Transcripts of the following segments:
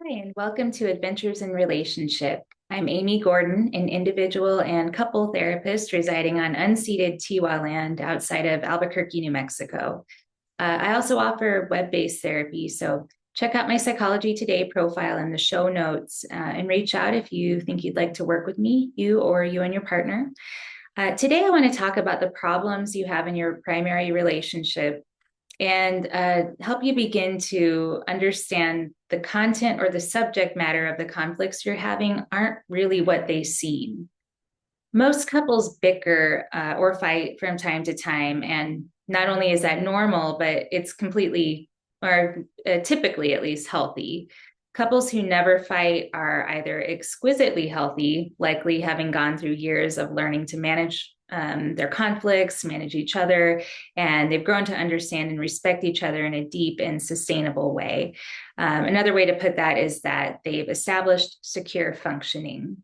Hi, and welcome to Adventures in Relationship. I'm Amy Gordon, an individual and couple therapist residing on unceded Tiwa land outside of Albuquerque, New Mexico. I also offer web-based therapy, so check out my Psychology Today profile in the show notes and reach out if you think you'd like to work with me, you and your partner. Today, I want to talk about the problems you have in your primary relationship and help you begin to understand the content or the subject matter of the conflicts you're having aren't really what they seem. Most couples bicker or fight from time to time, and not only is that normal, but it's completely or typically at least healthy. Couples who never fight are either exquisitely healthy, likely having gone through years of learning to manage their conflicts, manage each other, and they've grown to understand and respect each other in a deep and sustainable way. Another way to put that is that they've established secure functioning.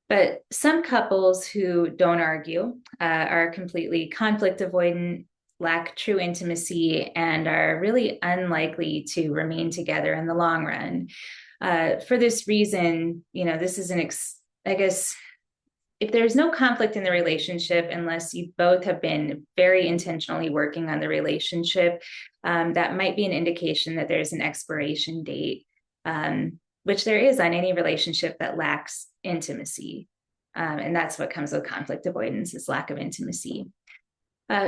But some couples who don't argue are completely conflict avoidant, lack true intimacy, and are really unlikely to remain together in the long run. For this reason, this is I guess, if there's no conflict in the relationship, unless you both have been very intentionally working on the relationship, that might be an indication that there's an expiration date, which there is on any relationship that lacks intimacy. And that's what comes with conflict avoidance, is lack of intimacy.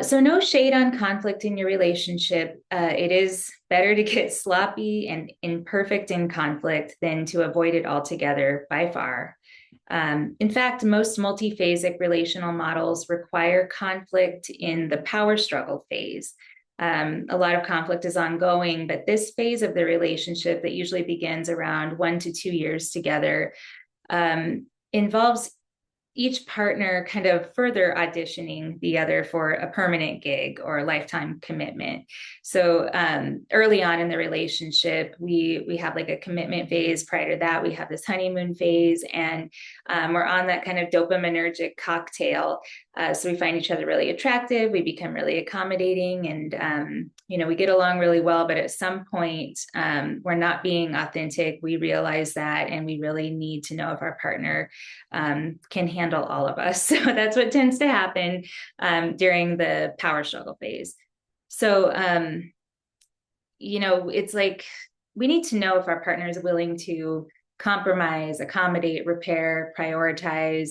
So no shade on conflict in your relationship. It is better to get sloppy and imperfect in conflict than to avoid it altogether by far. In fact, most multiphasic relational models require conflict in the power struggle phase. A lot of conflict is ongoing, but this phase of the relationship that usually begins around 1 to 2 years together involves each partner kind of further auditioning the other for a permanent gig or a lifetime commitment. So early on in the relationship, we have like a commitment phase. Prior to that, we have this honeymoon phase, and we're on that kind of dopaminergic cocktail. So we find each other really attractive. We become really accommodating, and we get along really well. But at some point, we're not being authentic. We realize that, and we really need to know if our partner can handle all of us. So that's what tends to happen during the power struggle phase. So, it's like we need to know if our partner is willing to compromise, accommodate, repair, prioritize,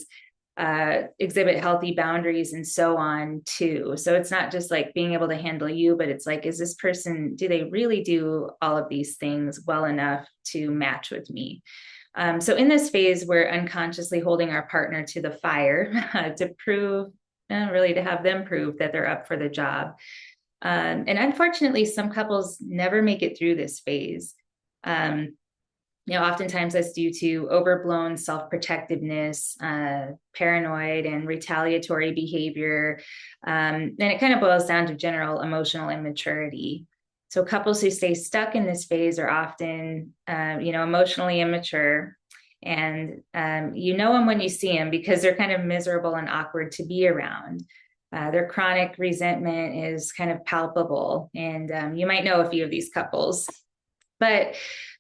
exhibit healthy boundaries, and so on too. So it's not just like being able to handle you, but it's like, is this person, do they really do all of these things well enough to match with me? So in this phase, we're unconsciously holding our partner to the fire to prove, really to have them prove that they're up for the job. And unfortunately, some couples never make it through this phase. Oftentimes that's due to overblown self-protectiveness, paranoid and retaliatory behavior. And it kind of boils down to general emotional immaturity. So couples who stay stuck in this phase are often, emotionally immature. And you know them when you see them because they're kind of miserable and awkward to be around. Their chronic resentment is kind of palpable. And you might know a few of these couples. But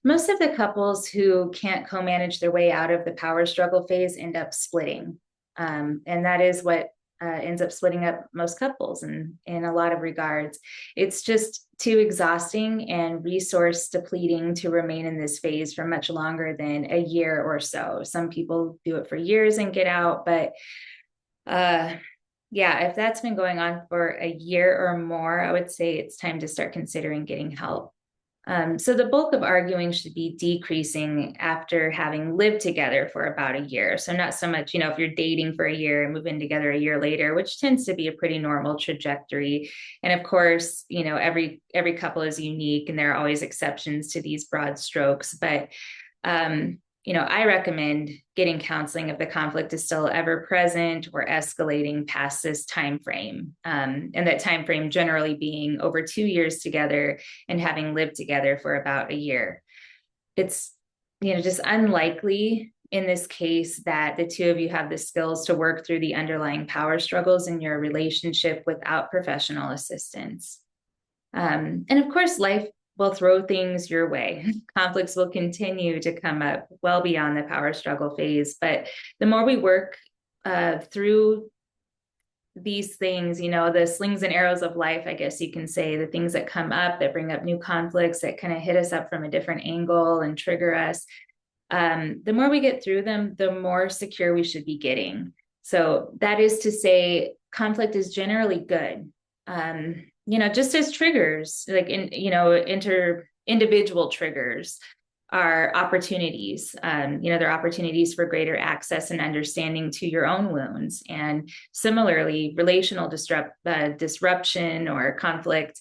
most of the couples who can't co-manage their way out of the power struggle phase end up splitting. And that is what ends up splitting up most couples in a lot of regards. It's just too exhausting and resource depleting to remain in this phase for much longer than a year or so. Some people do it for years and get out, but if that's been going on for a year or more, I would say it's time to start considering getting help. So the bulk of arguing should be decreasing after having lived together for about a year. So not so much, if you're dating for a year and move in together a year later, which tends to be a pretty normal trajectory. And of course, every couple is unique and there are always exceptions to these broad strokes. But I recommend getting counseling if the conflict is still ever present or escalating past this time frame. And that time frame generally being over 2 years together and having lived together for about a year. It's, just unlikely in this case that the two of you have the skills to work through the underlying power struggles in your relationship without professional assistance. And of course, life will throw things your way. Conflicts will continue to come up well beyond the power struggle phase. But the more we work through these things, the slings and arrows of life, I guess you can say, the things that come up that bring up new conflicts that kind of hit us up from a different angle and trigger us, the more we get through them, the more secure we should be getting. So that is to say, conflict is generally good. Just as triggers, like individual triggers are opportunities. They're opportunities for greater access and understanding to your own wounds. And similarly, relational disruption or conflict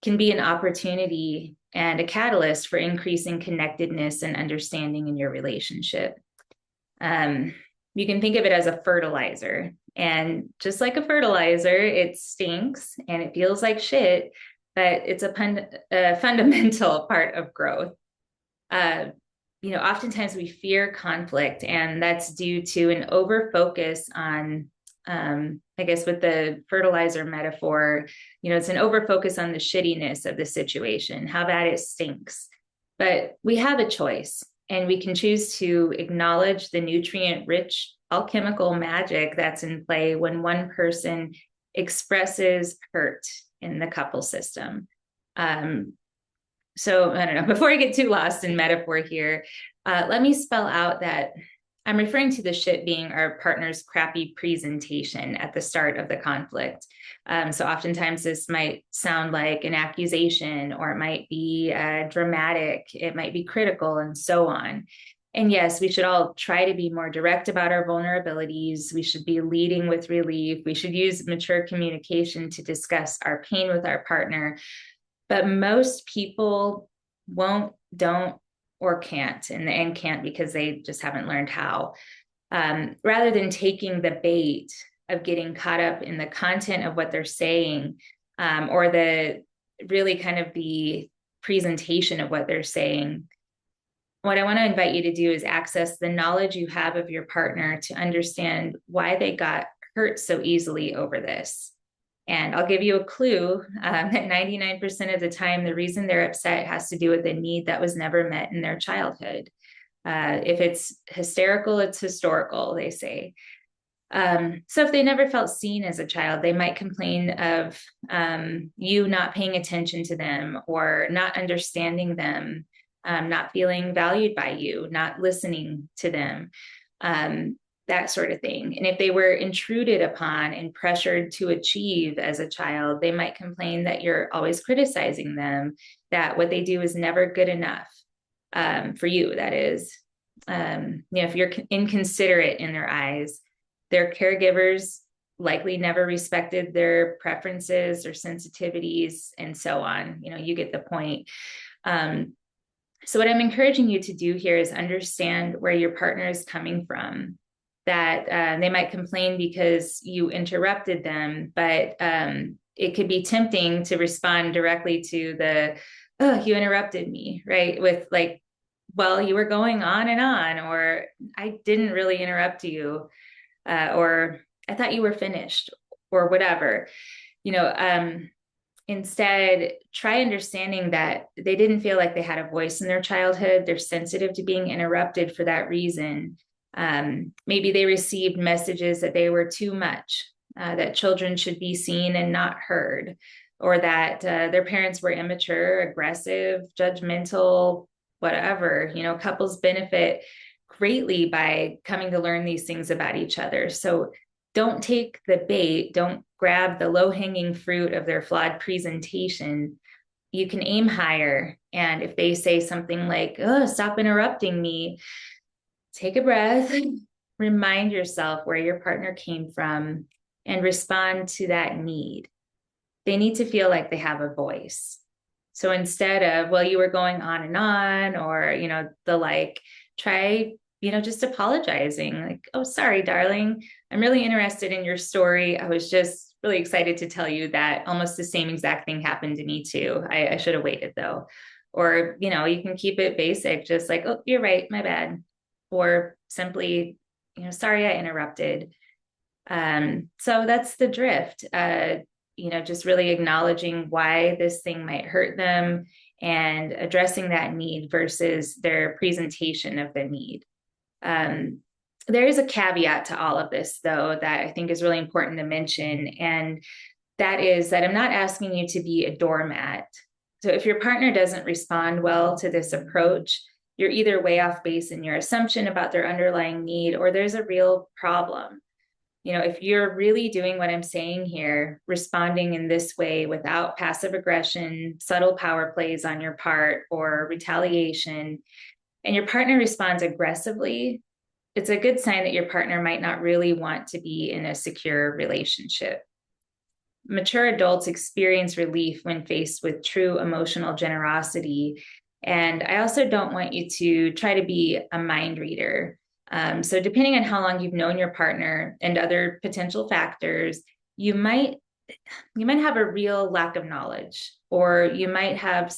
can be an opportunity and a catalyst for increasing connectedness and understanding in your relationship. You can think of it as a fertilizer. And just like a fertilizer, it stinks and it feels like shit, but it's a fundamental part of growth. Oftentimes we fear conflict, and that's due to an over focus on, I guess with the fertilizer metaphor, it's an over focus on the shittiness of the situation, how bad it stinks. But we have a choice, and we can choose to acknowledge the nutrient rich alchemical magic that's in play when one person expresses hurt in the couple system. So I don't know, before I get too lost in metaphor here, let me spell out that I'm referring to the shit being our partner's crappy presentation at the start of the conflict. So oftentimes this might sound like an accusation, or it might be dramatic, it might be critical, and so on. And yes, we should all try to be more direct about our vulnerabilities. We should be leading with relief. We should use mature communication to discuss our pain with our partner. But most people won't, don't, or can't, and can't because they just haven't learned how. Rather than taking the bait of getting caught up in the content of what they're saying, or the really kind of the presentation of what they're saying, what I want to invite you to do is access the knowledge you have of your partner to understand why they got hurt so easily over this. And I'll give you a clue that 99% of the time, the reason they're upset has to do with a need that was never met in their childhood. If it's hysterical, it's historical, they say. So if they never felt seen as a child, they might complain of you not paying attention to them, or not understanding them, not feeling valued by you, not listening to them. That sort of thing. And if they were intruded upon and pressured to achieve as a child, they might complain that you're always criticizing them, that what they do is never good enough, for you, that is. If you're inconsiderate in their eyes, their caregivers likely never respected their preferences or sensitivities, and so on. You get the point. So what I'm encouraging you to do here is understand where your partner is coming from. That they might complain because you interrupted them, but it could be tempting to respond directly to the, oh, you interrupted me, right? With like, well, you were going on and on, or I didn't really interrupt you, or I thought you were finished, or whatever. Instead, try understanding that they didn't feel like they had a voice in their childhood. They're sensitive to being interrupted for that reason. Maybe they received messages that they were too much, that children should be seen and not heard, or that their parents were immature, aggressive, judgmental, whatever. Couples benefit greatly by coming to learn these things about each other. So don't take the bait, don't grab the low-hanging fruit of their flawed presentation. You can aim higher. And if they say something like, oh, stop interrupting me, take a breath, remind yourself where your partner came from, and respond to that need. They need to feel like they have a voice. So instead of, well, you were going on, or, the like, try, just apologizing, like, oh, sorry, darling. I'm really interested in your story. I was just really excited to tell you that almost the same exact thing happened to me too. I should have waited though. Or, you can keep it basic, just like, oh, you're right, my bad. Or simply, sorry, I interrupted. So that's the drift, just really acknowledging why this thing might hurt them, and addressing that need versus their presentation of the need. There is a caveat to all of this, though, that I think is really important to mention. And that is that I'm not asking you to be a doormat. So if your partner doesn't respond well to this approach, you're either way off base in your assumption about their underlying need, or there's a real problem. If you're really doing what I'm saying here, responding in this way without passive aggression, subtle power plays on your part, or retaliation, and your partner responds aggressively, it's a good sign that your partner might not really want to be in a secure relationship. Mature adults experience relief when faced with true emotional generosity. And I also don't want you to try to be a mind reader. So depending on how long you've known your partner and other potential factors, you might have a real lack of knowledge, or you might have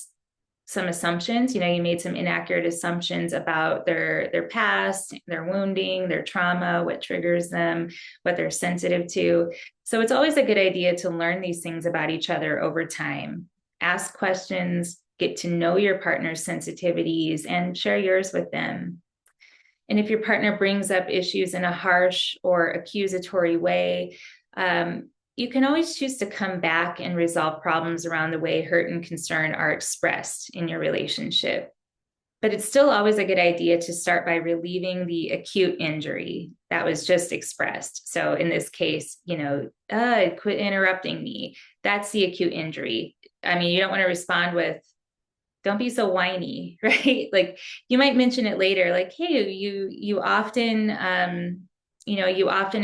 some assumptions. You made some inaccurate assumptions about their past, their wounding, their trauma, what triggers them, what they're sensitive to. So it's always a good idea to learn these things about each other over time. Ask questions, get to know your partner's sensitivities, and share yours with them. And if your partner brings up issues in a harsh or accusatory way, you can always choose to come back and resolve problems around the way hurt and concern are expressed in your relationship. But it's still always a good idea to start by relieving the acute injury that was just expressed. So in this case, quit interrupting me. That's the acute injury. I mean, you don't want to respond with, don't be so whiny, right? Like, you might mention it later, like, hey, you often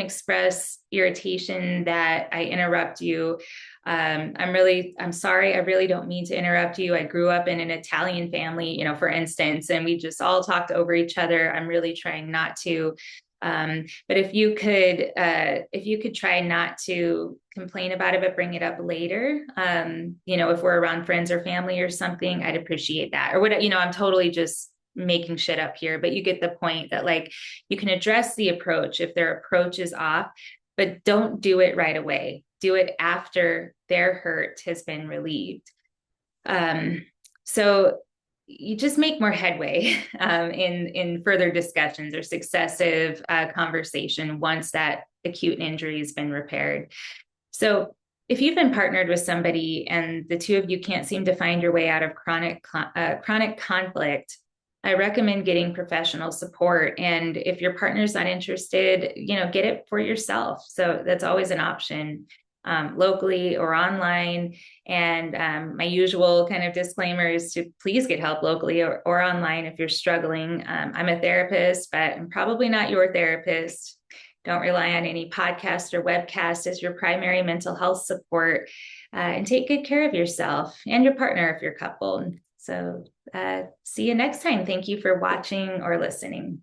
express irritation that I interrupt you. I'm sorry. I really don't mean to interrupt you. I grew up in an Italian family, for instance, and we just all talked over each other. I'm really trying not to. But if you could try not to complain about it, but bring it up later, if we're around friends or family or something, I'd appreciate that. Or what, I'm totally just making shit up here, but you get the point that, like, you can address the approach if their approach is off, but don't do it right away. Do it after their hurt has been relieved. So you just make more headway in further discussions or successive conversation once that acute injury has been repaired. So if you've been partnered with somebody and the two of you can't seem to find your way out of chronic conflict, I recommend getting professional support. And if your partner's not interested, get it for yourself. So that's always an option, locally or online. And my usual kind of disclaimer is to please get help locally or online if you're struggling. I'm a therapist, but I'm probably not your therapist. Don't rely on any podcast or webcast as your primary mental health support, and take good care of yourself and your partner if you're coupled. So see you next time. Thank you for watching or listening.